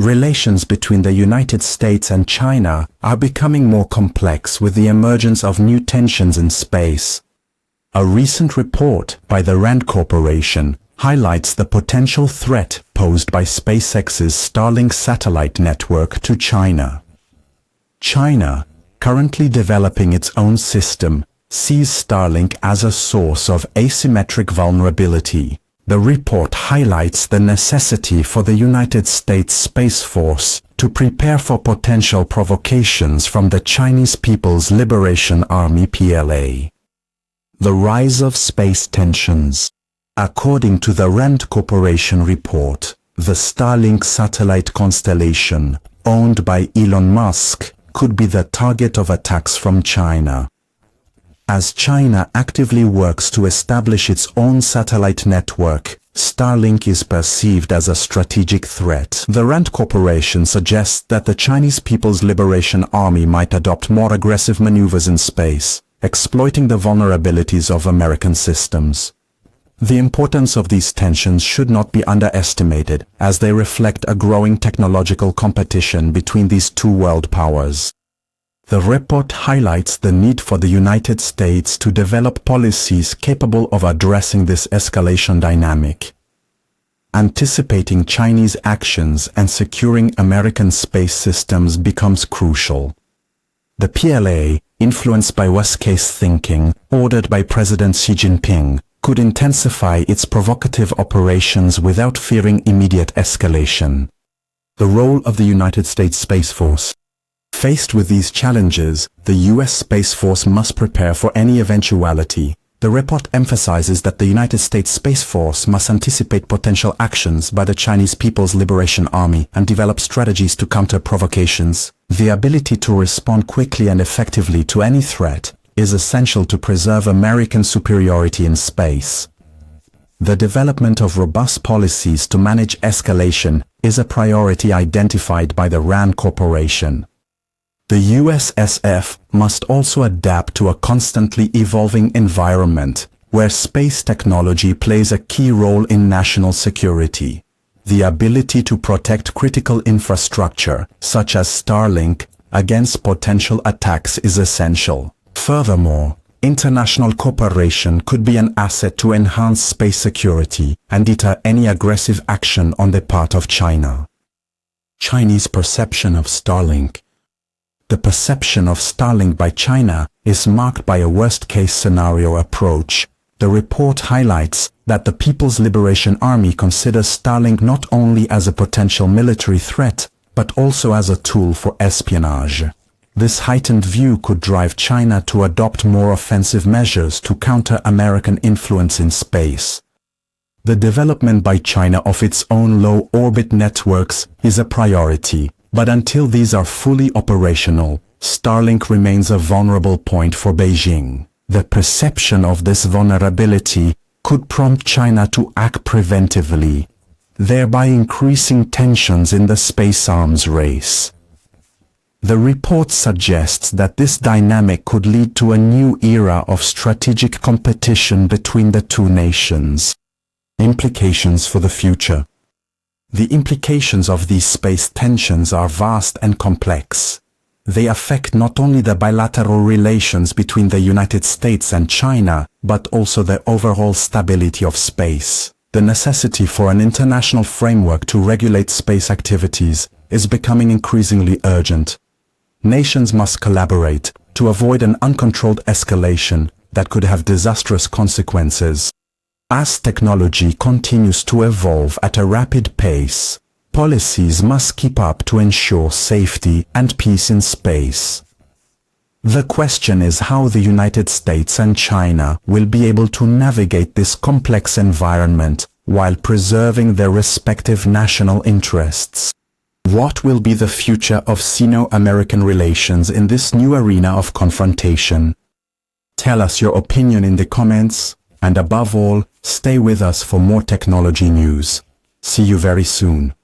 Relations between the United States and China are becoming more complex with the emergence of new tensions in space. A recent report by the RAND Corporation highlights the potential threat posed by SpaceX's Starlink satellite network to China. China, currently developing its own system, sees Starlink as a source of asymmetric vulnerability. The report highlights the necessity for the United States Space Force to prepare for potential provocations from the Chinese People's Liberation Army (PLA. The rise of space tensions. According to the RAND Corporation report, the Starlink satellite constellation, owned by Elon Musk, could be the target of attacks from China. As China actively works to establish its own satellite network, Starlink is perceived as a strategic threat. The RAND Corporation suggests that the Chinese People's Liberation Army might adopt more aggressive maneuvers in space, exploiting the vulnerabilities of American systems. The importance of these tensions should not be underestimated, as they reflect a growing technological competition between these two world powers. The report highlights the need for the United States to develop policies capable of addressing this escalation dynamic. Anticipating Chinese actions and securing American space systems becomes crucial. The PLA, influenced by worst-case thinking, ordered by President Xi Jinping, could intensify its provocative operations without fearing immediate escalation. The role of the United States Space Force. Faced with these challenges, the U.S. Space Force must prepare for any eventuality. The report emphasizes that the United States Space Force must anticipate potential actions by the Chinese People's Liberation Army and develop strategies to counter provocations. The ability to respond quickly and effectively to any threat is essential to preserve American superiority in space. The development of robust policies to manage escalation is a priority identified by the RAND Corporation. The USSF must also adapt to a constantly evolving environment, where space technology plays a key role in national security. The ability to protect critical infrastructure, such as Starlink, against potential attacks is essential. Furthermore, international cooperation could be an asset to enhance space security and deter any aggressive action on the part of China. Chinese perception of Starlink. The perception of Starlink by China is marked by a worst-case scenario approach. The report highlights that the People's Liberation Army considers Starlink not only as a potential military threat, but also as a tool for espionage. This heightened view could drive China to adopt more offensive measures to counter American influence in space. The development by China of its own low-orbit networks is a priority. But until these are fully operational, Starlink remains a vulnerable point for Beijing. The perception of this vulnerability could prompt China to act preventively, thereby increasing tensions in the space arms race. The report suggests that this dynamic could lead to a new era of strategic competition between the two nations. Implications for the future. The implications of these space tensions are vast and complex. They affect not only the bilateral relations between the United States and China, but also the overall stability of space. The necessity for an international framework to regulate space activities is becoming increasingly urgent. Nations must collaborate to avoid an uncontrolled escalation that could have disastrous consequences. As technology continues to evolve at a rapid pace, policies must keep up to ensure safety and peace in space. The question is how the United States and China will be able to navigate this complex environment while preserving their respective national interests. What will be the future of Sino-American relations in this new arena of confrontation? Tell us your opinion in the comments. And above all, stay with us for more technology news. See you very soon.